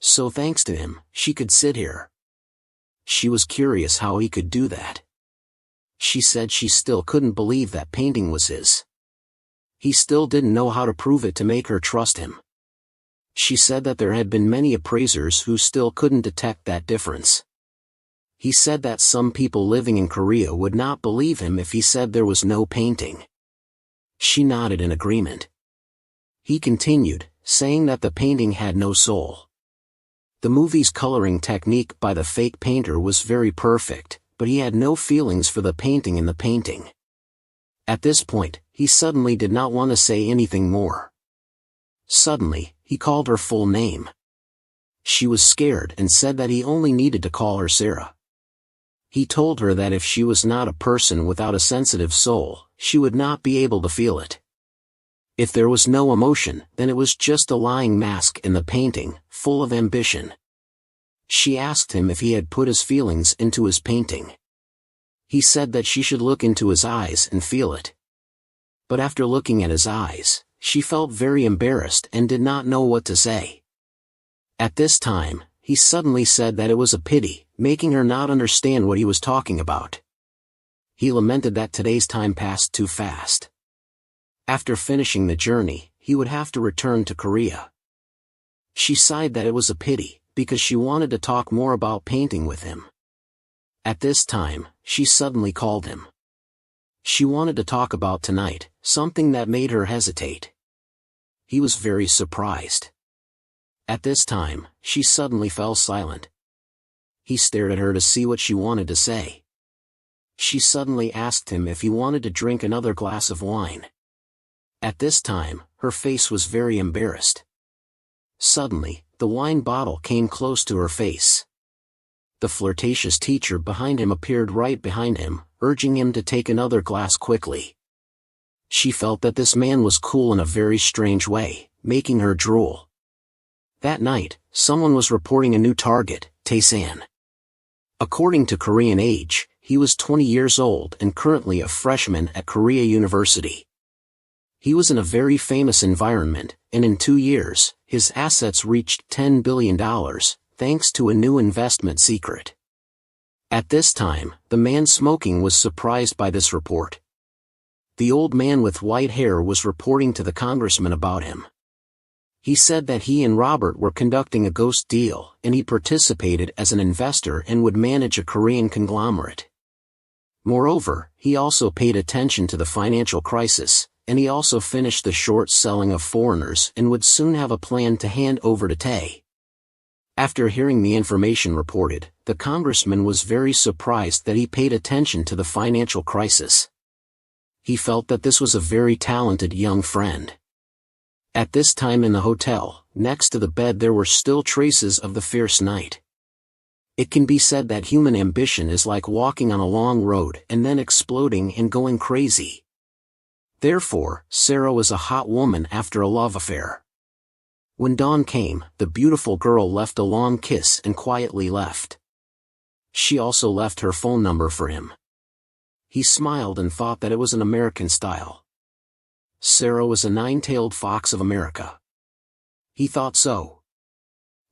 So thanks to him, she could sit here. She was curious how he could do that. She said she still couldn't believe that painting was his. He still didn't know how to prove it to make her trust him. She said that there had been many appraisers who still couldn't detect that difference. He said that some people living in Korea would not believe him if he said there was no painting. She nodded in agreement. He continued, saying that the painting had no soul. The movie's coloring technique by the fake painter was very perfect, but he had no feelings for the painting in the painting. At this point, he suddenly did not want to say anything more. Suddenly, he called her full name. She was scared and said that he only needed to call her Sarah. He told her that if she was not a person without a sensitive soul, she would not be able to feel it. If there was no emotion, then it was just a lying mask in the painting, full of ambition. She asked him if he had put his feelings into his painting. He said that she should look into his eyes and feel it. But after looking at his eyes, she felt very embarrassed and did not know what to say. At this time, he suddenly said that it was a pity, making her not understand what he was talking about. He lamented that today's time passed too fast. After finishing the journey, he would have to return to Korea. She sighed that it was a pity, because she wanted to talk more about painting with him. At this time, she suddenly called him. She wanted to talk about tonight, something that made her hesitate. He was very surprised. At this time, she suddenly fell silent. He stared at her to see what she wanted to say. She suddenly asked him if he wanted to drink another glass of wine. At this time, her face was very embarrassed. Suddenly, the wine bottle came close to her face. The flirtatious teacher behind him appeared right behind him, urging him to take another glass quickly. She felt that this man was cool in a very strange way, making her drool. That night, someone was reporting a new target, Tae-san. According to Korean age, he was 20 years old and currently a freshman at Korea University. He was in a very famous environment, and in 2 years, his assets reached $10 billion, thanks to a new investment secret. At this time, the man smoking was surprised by this report. The old man with white hair was reporting to the congressman about him. He said that he and Robert were conducting a ghost deal, and he participated as an investor and would manage a Korean conglomerate. Moreover, he also paid attention to the financial crisis, and he also finished the short selling of foreigners and would soon have a plan to hand over to Tae. After hearing the information reported, the congressman was very surprised that he paid attention to the financial crisis. He felt that this was a very talented young friend. At this time in the hotel, next to the bed there were still traces of the fierce night. It can be said that human ambition is like walking on a long road and then exploding and going crazy. Therefore, Sarah was a hot woman after a love affair. When dawn came, the beautiful girl left a long kiss and quietly left. She also left her phone number for him. He smiled and thought that it was an American style. Sarah was a nine-tailed fox of America. He thought so.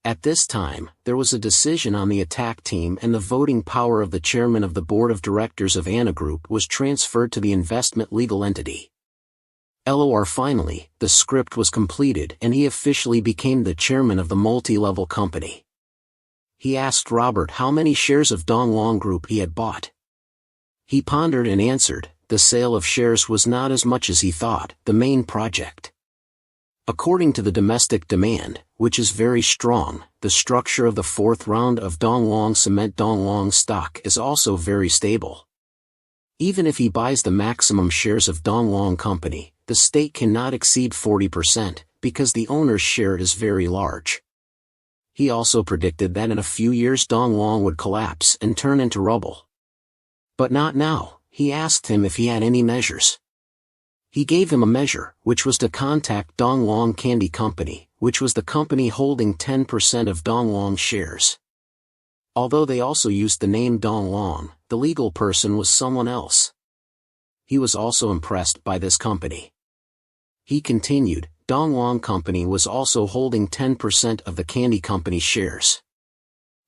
At this time, there was a decision on the attack team and the voting power of the chairman of the board of directors of Anna Group was transferred to the investment legal entity. Finally, the script was completed and he officially became the chairman of the multi-level company. He asked Robert how many shares of Donglong Group he had bought. He pondered and answered, the sale of shares was not as much as he thought, the main project. According to the domestic demand, which is very strong, the structure of the fourth round of Donglong Cement Donglong stock is also very stable. Even if he buys the maximum shares of Donglong Company, the stake cannot exceed 40%, because the owner's share is very large. He also predicted that in a few years Donglong would collapse and turn into rubble. But not now. He asked him if he had any measures. He gave him a measure, which was to contact Donglong Candy Company, which was the company holding 10% of Donglong shares. Although they also used the name Donglong, the legal person was someone else. He was also impressed by this company. He continued, Donglong Company was also holding 10% of the Candy Company's shares.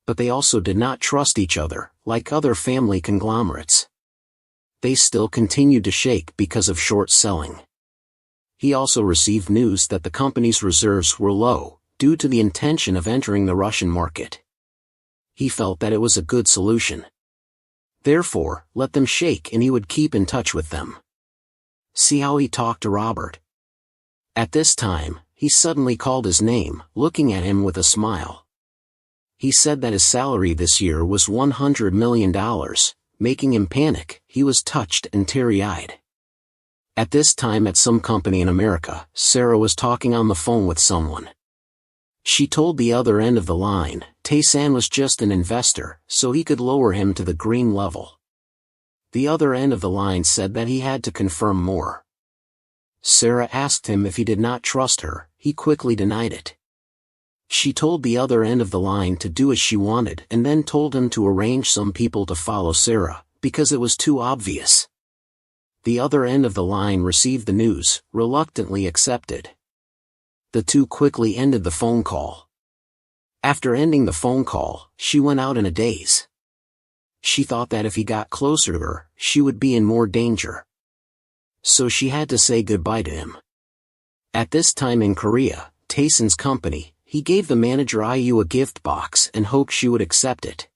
But they also did not trust each other, like other family conglomerates. They still continued to shake because of short selling. He also received news that the company's reserves were low, due to the intention of entering the Russian market. He felt that it was a good solution. Therefore, let them shake and he would keep in touch with them. See how he talked to Robert. At this time, he suddenly called his name, looking at him with a smile. He said that his salary this year was $100 million, making him panic. He was touched and teary-eyed. At this time at some company in America, Sarah was talking on the phone with someone. She told the other end of the line, Tae-san was just an investor, so he could lower him to the green level. The other end of the line said that he had to confirm more. Sarah asked him if he did not trust her. He quickly denied it. She told the other end of the line to do as she wanted and then told him to arrange some people to follow Sarah, because it was too obvious. The other end of the line received the news, reluctantly accepted. The two quickly ended the phone call. After ending the phone call, she went out in a daze. She thought that if he got closer to her, she would be in more danger. So she had to say goodbye to him. At this time in Korea, Tae-san's company, he gave the manager IU a gift box and hoped she would accept it.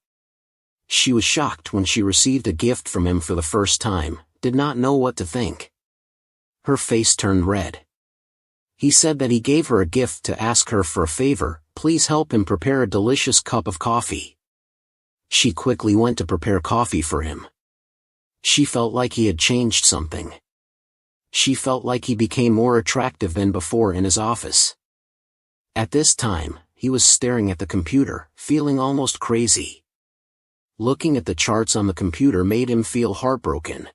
She was shocked when she received a gift from him for the first time, did not know what to think. Her face turned red. He said that he gave her a gift to ask her for a favor, please help him prepare a delicious cup of coffee. She quickly went to prepare coffee for him. She felt like he had changed something. She felt like he became more attractive than before in his office. At this time, he was staring at the computer, feeling almost crazy. Looking at the charts on the computer made him feel heartbroken.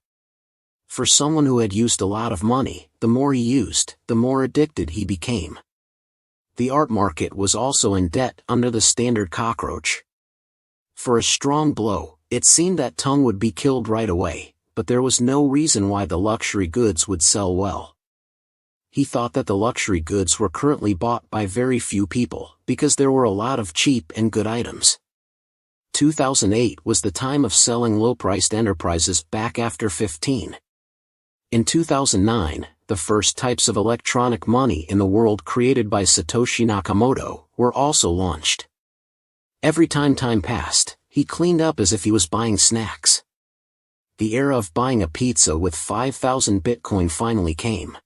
For someone who had used a lot of money, the more he used, the more addicted he became. The art market was also in debt under the standard cockroach. For a strong blow, it seemed that Tung would be killed right away, but there was no reason why the luxury goods would sell well. He thought that the luxury goods were currently bought by very few people, because there were a lot of cheap and good items. 2008 was the time of selling low-priced enterprises back after 15. In 2009, the first types of electronic money in the world created by Satoshi Nakamoto were also launched. Every time passed, he cleaned up as if he was buying snacks. The era of buying a pizza with 5,000 Bitcoin finally came.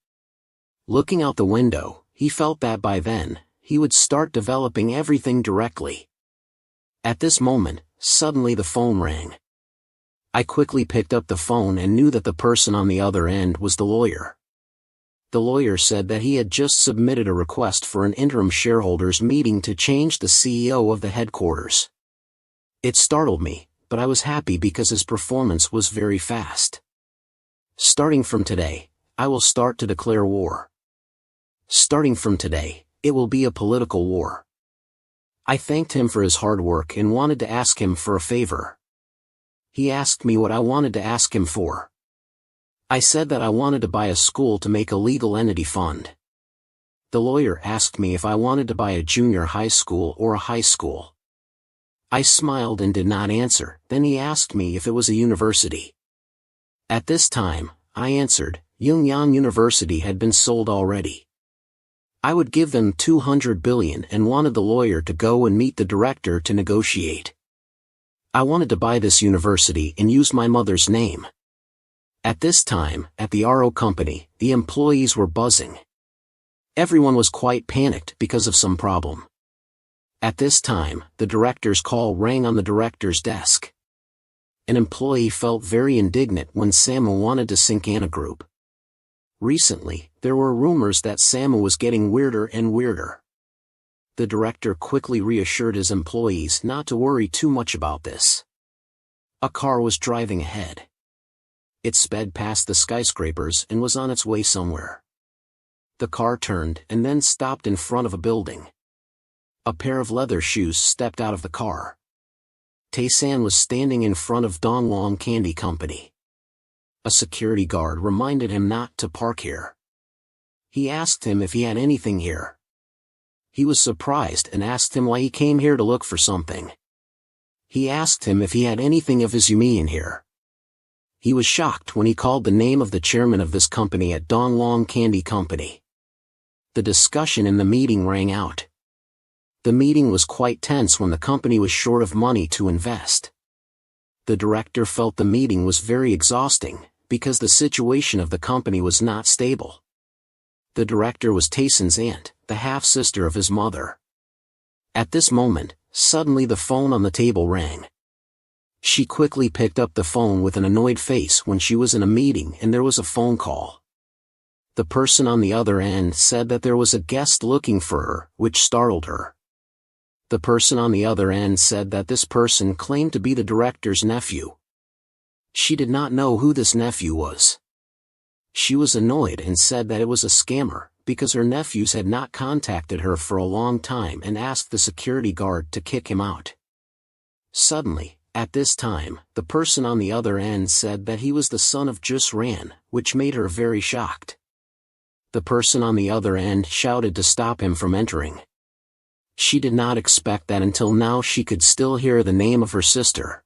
Looking out the window, he felt that by then, he would start developing everything directly. At this moment, suddenly the phone rang. I quickly picked up the phone and knew that the person on the other end was the lawyer. The lawyer said that he had just submitted a request for an interim shareholders meeting to change the CEO of the headquarters. It startled me, but I was happy because his performance was very fast. Starting from today, I will start to declare war. Starting from today, it will be a political war. I thanked him for his hard work and wanted to ask him for a favor. He asked me what I wanted to ask him for. I said that I wanted to buy a school to make a legal entity fund. The lawyer asked me if I wanted to buy a junior high school or a high school. I smiled and did not answer. Then he asked me if it was a university. At this time, I answered, Yunnan University had been sold already. I would give them 200 billion and wanted the lawyer to go and meet the director to negotiate. I wanted to buy this university and use my mother's name. At this time, at the RO company, the employees were buzzing. Everyone was quite panicked because of some problem. At this time, the director's call rang on the director's desk. An employee felt very indignant when Samu wanted to sink Anna Group. Recently, there were rumors that Samu was getting weirder and weirder. The director quickly reassured his employees not to worry too much about this. A car was driving ahead. It sped past the skyscrapers and was on its way somewhere. The car turned and then stopped in front of a building. A pair of leather shoes stepped out of the car. Tae-san was standing in front of Donglong Candy Company. A security guard reminded him not to park here. He asked him if he had anything here. He was surprised and asked him why he came here to look for something. He asked him if he had anything of his Yumi in here. He was shocked when he called the name of the chairman of this company at Donglong Candy Company. The discussion in the meeting rang out. The meeting was quite tense when the company was short of money to invest. The director felt the meeting was very exhausting, because the situation of the company was not stable. The director was Tae-san's aunt, the half-sister of his mother. At this moment, suddenly the phone on the table rang. She quickly picked up the phone with an annoyed face when she was in a meeting and there was a phone call. The person on the other end said that there was a guest looking for her, which startled her. The person on the other end said that this person claimed to be the director's nephew. She did not know who this nephew was. She was annoyed and said that it was a scammer, because her nephews had not contacted her for a long time and asked the security guard to kick him out. Suddenly, at this time, the person on the other end said that he was the son of Jus Ran, which made her very shocked. The person on the other end shouted to stop him from entering. She did not expect that until now she could still hear the name of her sister.